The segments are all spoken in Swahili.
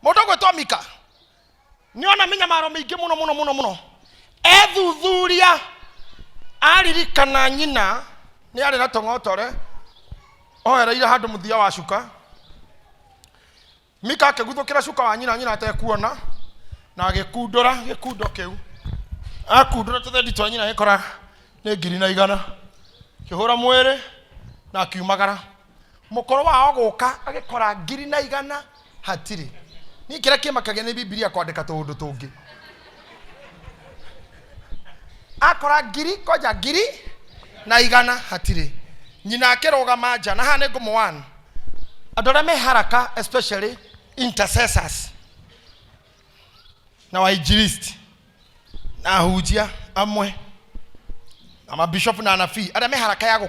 Mũndũ gwĩtwo Mika nĩona mĩnyamaro mĩingĩ mũno ethuthuria aririkana nyina nĩ arĩ na tong'otore oereire handũ mũthia wa cuka. Mika akĩguthũkĩra cuka wa nyina atekuona na agĩkundũra gĩkundo kĩu. Akundũra tũthendi twa nyina agĩkora nĩ 100 kĩhũra mwĩrĩ na akiumagara. Mũkoro wao gũka agĩkora 100 hatirĩ. Ni kĩrĩa kĩmakagia nĩ Biblia kwandĩka tũũndũ tũngĩ. Akora 100 hatirĩ. Nyina akĩrũgama nja na haha nĩ ngũmũwana. Andũ arĩa me haraka, especially intercessors na wainjilisti na ahunjia amwe na mabishop na anabii arĩa me haraka ya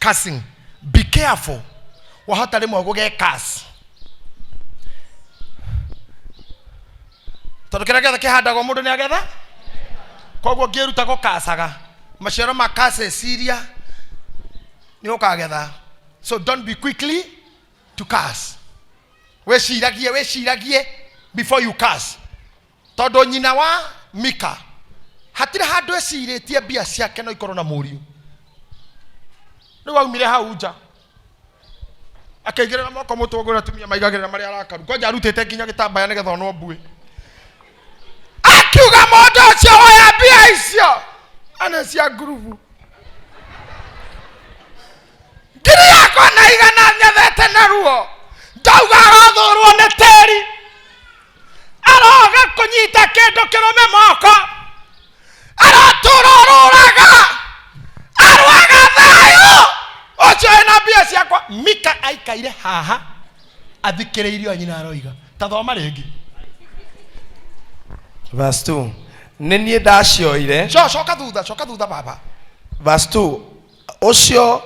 cussing. Be careful wahata rĩmwe gũge curse. Tondũ kĩrĩa gĩothe kĩhandagwo mũndũ nĩ agetha. Koguo ngĩruta gũkacaga maciaro ma curse Syria nĩ ũkagetha. So don't be quickly to curse. Weciragie before you curse. Tondũ nyina wa Mika hatirĩ handũ ecirĩtie mbia ciake no ikorwo na mũriũ. Rĩu aumire hau nja akaigĩrĩra moko mũtũngũ na tumia maigagĩrĩra marĩa arakaru. Kwanja arutĩte nginya gĩtambaya nĩgetha onwo mbue. Akiuga mũndũ ũcio oya mbia icio ana cia ngurubu. Ngiri yakwa na 100 nyethete na ruo. Ndauga arathũrwo nĩ tĩri. Aroga kũnyita kĩndũ kĩrũme moko. Aratũrũraga. Arwaga thayũ. Ũcio ena mbia ciakwa. Mika aikaire haha athikĩrĩirio nyina aroiga. Tathoma rĩngĩ. Verse 2. Nĩniĩ ndacioire. Coka thutha baba. Verse 2. Ũcio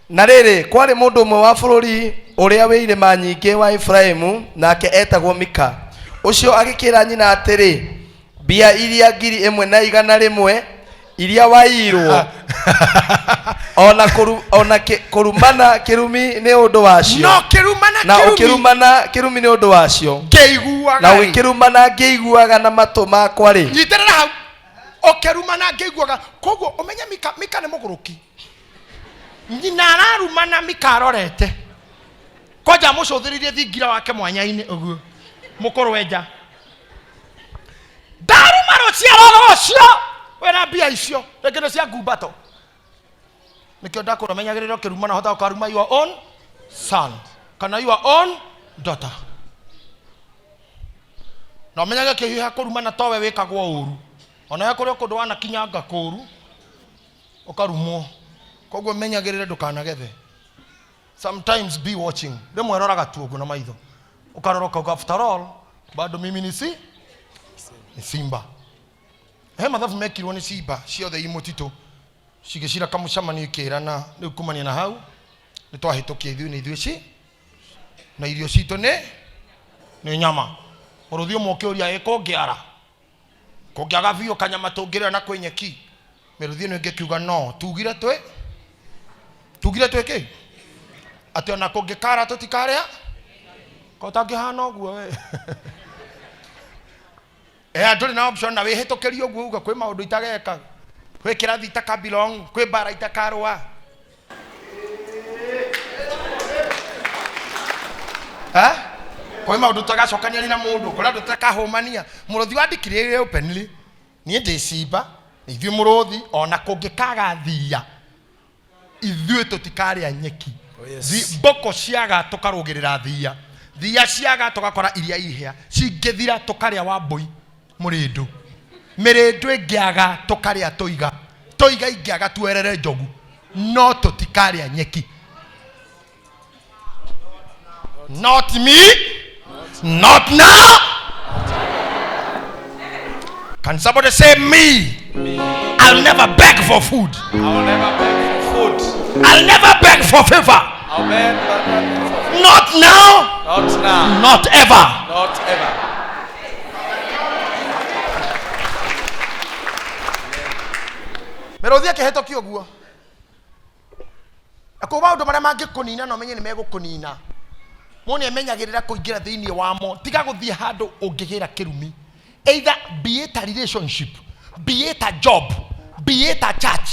na rĩrĩ kwarĩ mũndũ ũmwe wa bũrũri ũrĩa wĩ irĩma nyingĩ wa Efraimu nake etagwo Mika. Ũcio agĩkĩra nyina atĩrĩ, mbia iria 101 iria wairwo ona kũrumana kĩrumi nĩ ũndũ wacio. No kĩrumana na ũkĩrumana kĩrumi nĩ ũndũ wacio. Ngĩiguaga. Na ũkĩrumana ngĩiguaga na matũ makwa rĩ. Nyiterera hau. Ũkĩrumana ngĩiguaga. Koguo ũmenye Mika nĩ mũgũrũki. Nyina ararumana Mika arorete. Kwanja mũcũthĩrĩrie thingira wake mwanya-inĩ ũguo. Mũkorwo nja. Ndaruma rũciaro rũcio. Wena mbia icio. Rĩngĩ cia ngumbato. Nĩkĩo ndakũramenyagĩrĩra ũkĩrumana hota ũkaruma your own son. Kana your own daughter. Na ũmenyage kĩhiha kũrumana towe wĩkagwo ũru. Ona yakũrĩ kũndũ wana kinyanga kũru. Ũkarumwo. Koguo menyagĩrĩre ndũkanagethe. Sometimes be watching. Rĩmwe roraga tu ũguo na maitho. Ũkaroroka after all bado mimi ni simba. He mathabu mekirwo nĩ simba ciothe i mũtitũ. Cigĩcira kamũcamanio ikĩrana rĩu kumania na hau nĩ twahĩtũkia ithuĩ nĩ ithuĩ na irio citũ nĩ nyama. Mũrũthi ũmwe ũkĩũria ĩkũngĩara. Kũngĩaga biũ kanyama tũngĩrĩa na kwĩ nyeki. Mĩrũthi ĩno ĩngĩkiuga no tugire twĩ atĩ ona kũngĩkara tũtikarĩa. Ko tangĩhana ũguo we. Ndũrĩ na option na wĩhĩtũkĩrie ũguo uga kwĩ maũndũ itageka. Kwĩ kĩrathi itaka-belong, kwĩ bara itakarũa. Kwĩ maũndũ tutagacokania na mũndũ, kũrĩa andũ tutakahũmania. Mũrũthi wandĩkire openly. Niĩ ndĩ simba, ithuĩ mũrũthi ona kũngĩkaga thia. Ithuĩ tũtikarĩa nyeki. Mbũkũ ciaga tũkarũgĩrĩra thia. Thia ciaga tũgakora iria ihĩa. Cingĩthira tũkarĩa wambũi mũrĩndũ. Mĩrĩndũ ĩngĩaga tũkarĩa tũiga. Tũiga ingĩaga tuerere njogu. No tũtikarĩa nyeki. Not me. Not now. Can somebody say me? I'll never beg for food. I'll never beg for food. I'll never beg for favor. I'll never beg for favor. Not now. Not now. Not ever. Not ever. Mĩrũthi akĩhĩtũkia ũguo. Akauga maũndũ marĩa mangĩkũnina na ũmenye nĩ megũkũnina. moni emenyagirira kuingira thiini wamo tiga guthie handu ungigira kirumi either be it a relationship be it a job be it a church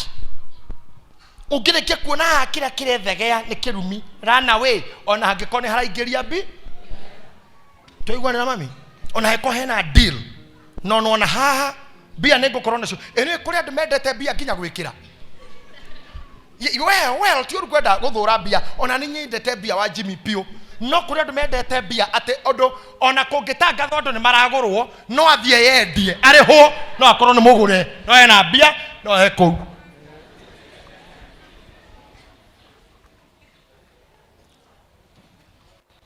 ungirikia kuona kira kirethegea ni kirumi run away ona hangikone haraingiria bi toigwa na mami ona heko hena deal no na haha bia nego corona cio ene kuri andu mendete bia kinya gwikira well ti urugwenda guthura bia ona ni nyendete bia wa Jimmy Pio no kuri andu mendete bia ate ondo ona kungitanga thondo ni maragurwo no athie yendie ari ho no akorwo ni mugure no ena bia no heko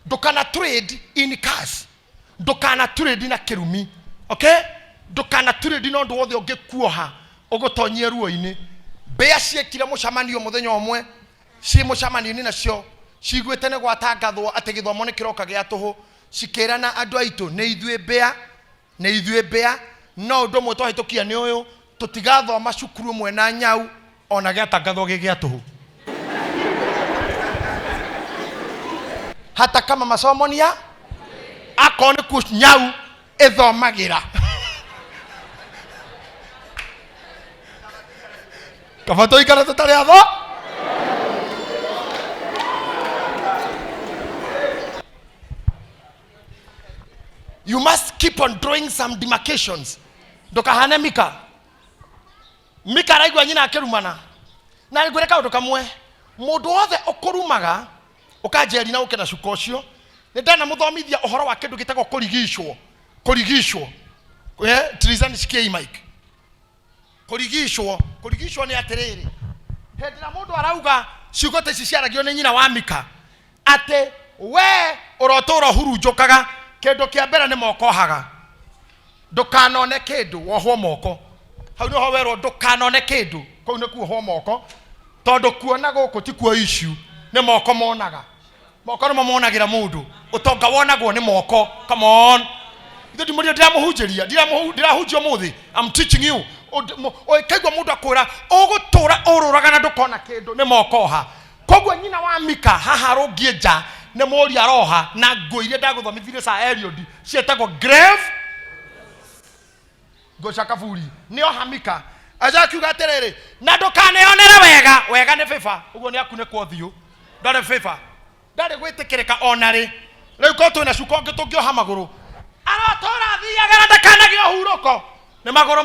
ndukana trade in cars ndukana trade na kirumi okay ndukana trade no ndu wothe ungikuoha ugutonyie ruo-ini bea ciekire mucamanio muthenya omwe ci mucamanio ni nacio ciguite ne gwatangathwo ati githomo ni kiroka gia tuhu cikirana andu aitu ni ithuĩ bea no ndu mwe twahitukia ni uyu tutigathoma cukuru mwe na nyau ona giatangathwo gia tuhu hata kama masomo ni ya akone ku nyau ithomagira kafato ikara tutari atho you must keep on drawing some demarcations ndoka hane mika raigwa nyina akirumana na ngureka undu kamwe mundu wothe ukurumaga ukajeri na ukena cukocio ni ndana muthomithia uhoro wa kindu gitagwo kurigishwo trizani sikia mic kurigishwo ni atiriri hendira mundu arauga ciugote ciciaragio ni nyina wa mika ate we urotura hurunjukaga kindu kia mbere ni moko haga ndukanone kindu wohwo moko hau niho werwo ndukanone kindu kou ni kuohwo moko tondu kuona guku ti kuo issue ni moko monaga moko no monagira mundu utonga wonagwo ni moko come on ndi muri ndiramuhunjiria ndirahunjio muthi I'm teaching you o kaigwa mundu akwira ugutura ururaga na ndukona kindu ni moko ha kogwo nyina wa mika haha rungie nja ni muri aroha na ngoire ndaguthomithirie sa Eliod cietagwo grave gochaka furi ni ohamika aja kiuga atiriri na ndukaneonera wega ni fifa uguo ni akune kwa thiu ndare fifa ndare gwitikirika onari riu ko twina cuko ngi tungioha maguru aratora thiaga ndakanagio huruko ni maguru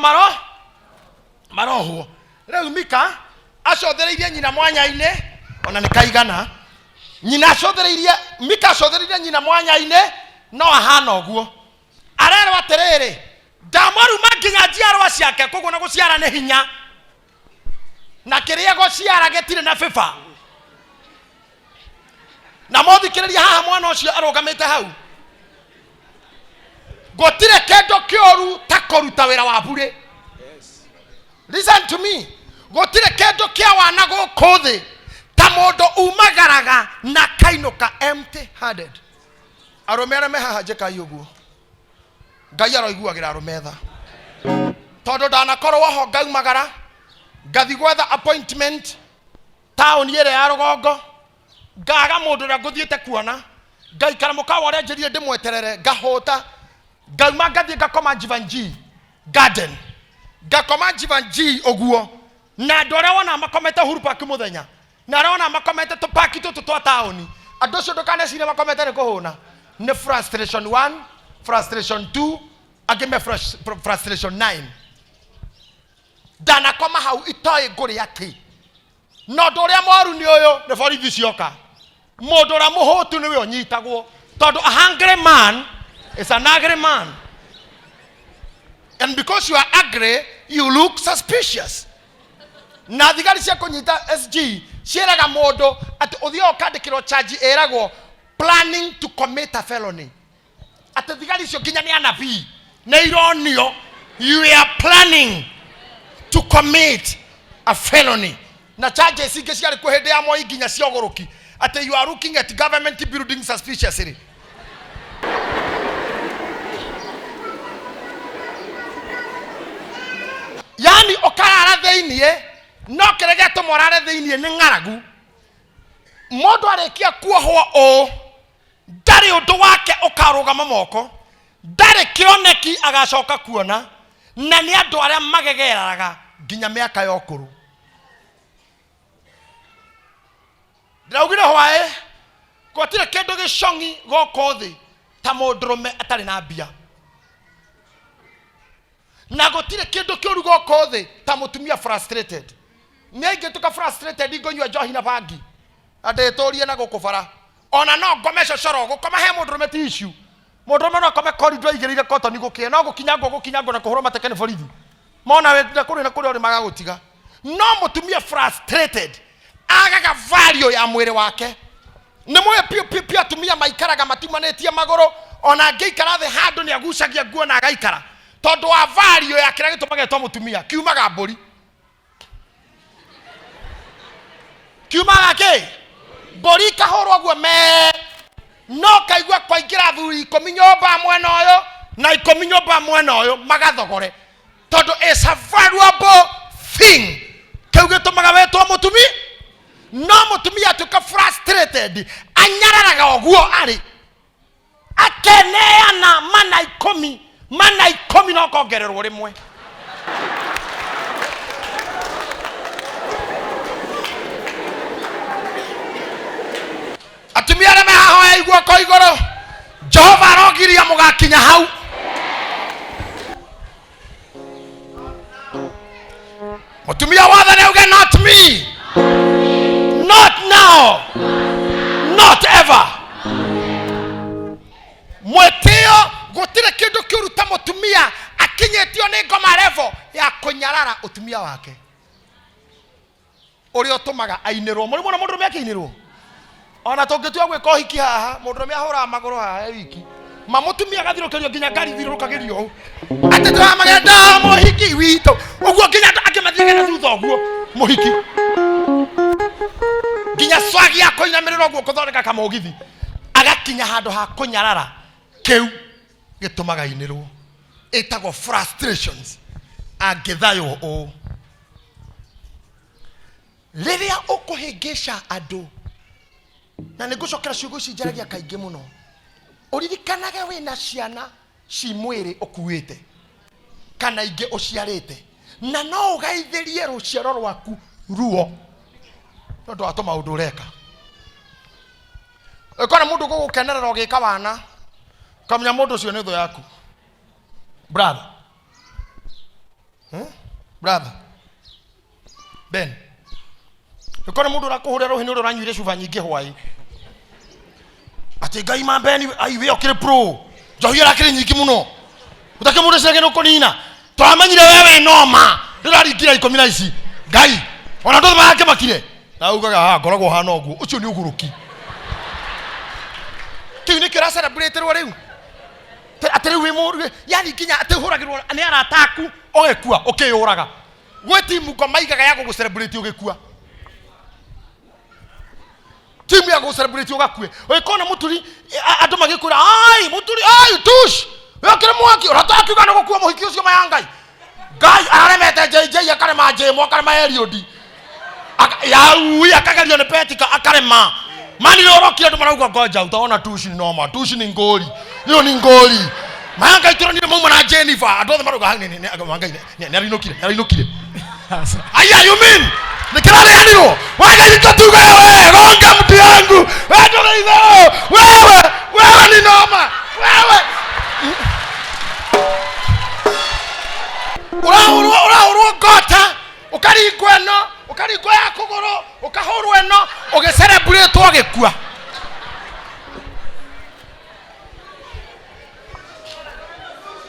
marohwo riu mika acothereirie nyina mwanya-ini ona nikaigana nyina acothereirie mika acothereirie nyina mwanya-ini no ahana uguo arerwo atiriri ndamaruma nginya njiarwa ciake koguo na guciara ni hinya na kiria guciara gitire na fifa na mothikiriria haha mwana ucio arugamite hau gotire kendo kioru takoruta wira wa bure listen to me gotire kendo kia wana gukuthi ta mundu umagaraga na kainuka empty handed aromera me haha jeka yuguo ngai aroiguagira arometha tondu ndanakorwo ho ngaumagara ngathi gwetha appointment town ire ya Rugongo ngaga mundu ria nguthiete kuona ngaikara mukawa uria njirire ndimweterere ngahota ngauma ngathie ngakoma Jivanji garden ngakoma Jivanji oguo na andu aria wona makomete Uhuru Park muthenya na aria wona makomete tupaki tutu twa town andu acio ndukanecire makomete ni kuhuna ni frustration 1 frustration 2 agime frustration 9 dana koma hau itoi nguri yake no nduria moru ni uyu ni borithi cioka mundu ra muhutu niwe onyitagwo tondu a hungry man is an angry man and because you are angry you look suspicious na thigari cia kunyita SG cieraga mundu ati uthio ukandikirwo charge eragwo planning to commit a felony ati thigari cio kinya ni anabii na ironio you are planning to commit a felony na charges ingi ciari kuhinde ya moi nginya cioguruki ati you are looking at government building suspiciously yani okarara theinie no kirege tumorare theinie ni ngaragu mundu arikia kuohwo o ndari undu wake ukarugama moko ndari kioneki agacoka kuona na ni andu aria magegeraga nginya miaka ya ukuru. Ndaugire hwae gotire kindu gicongi goko thi ta mundurume atari na mbia, na gotire kindu kiuru goko thi ta mutumia frustrated. Niaige tuka frustrated ingonywa njohi na bangi adetorie na gukubara ona no ngomesha coro gukoma he mundurume ti issue. Mundurume no kome corridor igirire cotton gukie no gukinyango na kuhura matekene borithi mona we na kuri ori magagutiga. No mutumia frustrated agaga value ya mwiri wake. Ni moyo pia tumia maikaraga matimanetie magoro ona ngeikara the handu ni agucagia nguo na agaikara tondu wa value ya kira gitumaga to mutumia kiumaga mburi kiumaga ke mburi kahorwo guo me no kaigwa kwaingira thuri 10 nyomba mwena uyu na 10 nyomba mwena uyu magathogore tondu is a valuable thing kiu gitumaga wetwo mutumia. No mutumia tuka frustrated anyararaga oguo ari akeneana mana 10 no kongererwo rimwe. Atumia reme hahoya igwa ko igoro Jehova rogiria mugakinya hau. Mutumia wathane uge not me, not now, not ever. Mwetio gutire kindu kiuruta mutumia akinyetio ni ngoma level ya kunyarara utumia wake uri otumaga ainirwo muri mwana mundurume akinirwo ona tongetua gwika hiki haha mundurume ahura maguru haha wiki mamutumia gathirukirio nginya ngari thirukagirio atete magenda muhiki wito uguo nginya akimathia na thutha uguo muhiki nginya swagi yako inamiriro uguo kuthondeka kama ugithi agakinya handu ha kunyarara kiu gitumaga inirwo itago frustrations agithayo o riria ukuhingisha andu na nigucokera ciugo ici njaragia kaingi muno uririkanaga wina ciana ci mwiri ukuite kana ingi uciarite na no ugaithirie ruciaro rwaku ruo tondu wa maundu ureka ukona mundu gugukenerera ugika wana kamenya mundu ucio ni thu yaku brother brother Ben ukona mundu urakuhurira ruhini uranyuire cuba nyingi hwai ati ngai mambeni aiwe okire pro njohira kire nyingi muno utake mundu cege no konina twamanyire wewe noma ndiraringira 10 na ici ngai ona ndo make makire na ugaga ha ngoragwo hana oguo ucio ni uguruki kiu ni kira celebrate riu atari we mundu yani kinya ati huragirwo ni arataku ogekua ukiyuraga gwe timu kwa maigaga yako gu celebrate ugekua timu ya gu celebrate ugakue ukona muturi andu magikura ai muturi ai tush yokire mwaki urataki ugana gukua muhiki ucio mayangai ngai aremete JJ akarema jemo akarema Eliodi ya uya akagario ne petika akarema mani lorokire ndo marauga ngoja utaona tushi ni noma tushi ni ngoli hiyo ni ngoli mayanga iturani mumu na Jennifer adothe maruga hangi agamanga ni arinokire aya you mean nikirale yaniro waga nikatuga wewe gonga mtu yangu wewe hizo wewe ni noma wewe ura gota ukarigwa ya kugoro ukahorwo eno ugeserebrate ogekua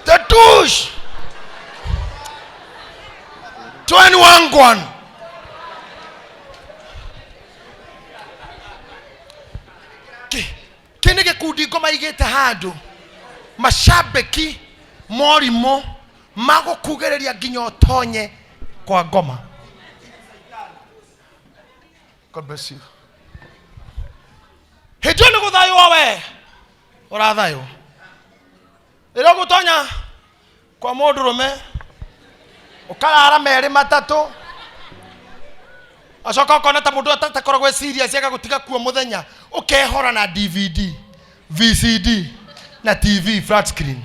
the douche 21 kene gikundi ngoma igite handu mashabiki morimo mago kugereria nginya otonye kwa ngoma. God bless you. Hejoni guthayo wawe urathayo ero gutonya kwa mundurume ukarara meri matatu acoka ukona ta mundu atakoragwo serious agagutiga kuo muthenya ukehora na DVD VCD na TV flat screen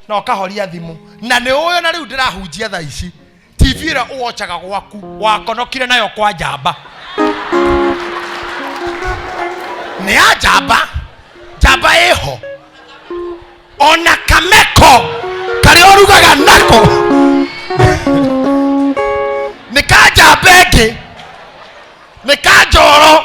na ukahoria thimu na ni uyo na riu ndirahunjia thaa ici TV ira uochaga gwaku wakonokire nayo kwa njamba ni ya njamba eho ona kameko kari orugaga nako ni ka njamba ingi ni ka njoro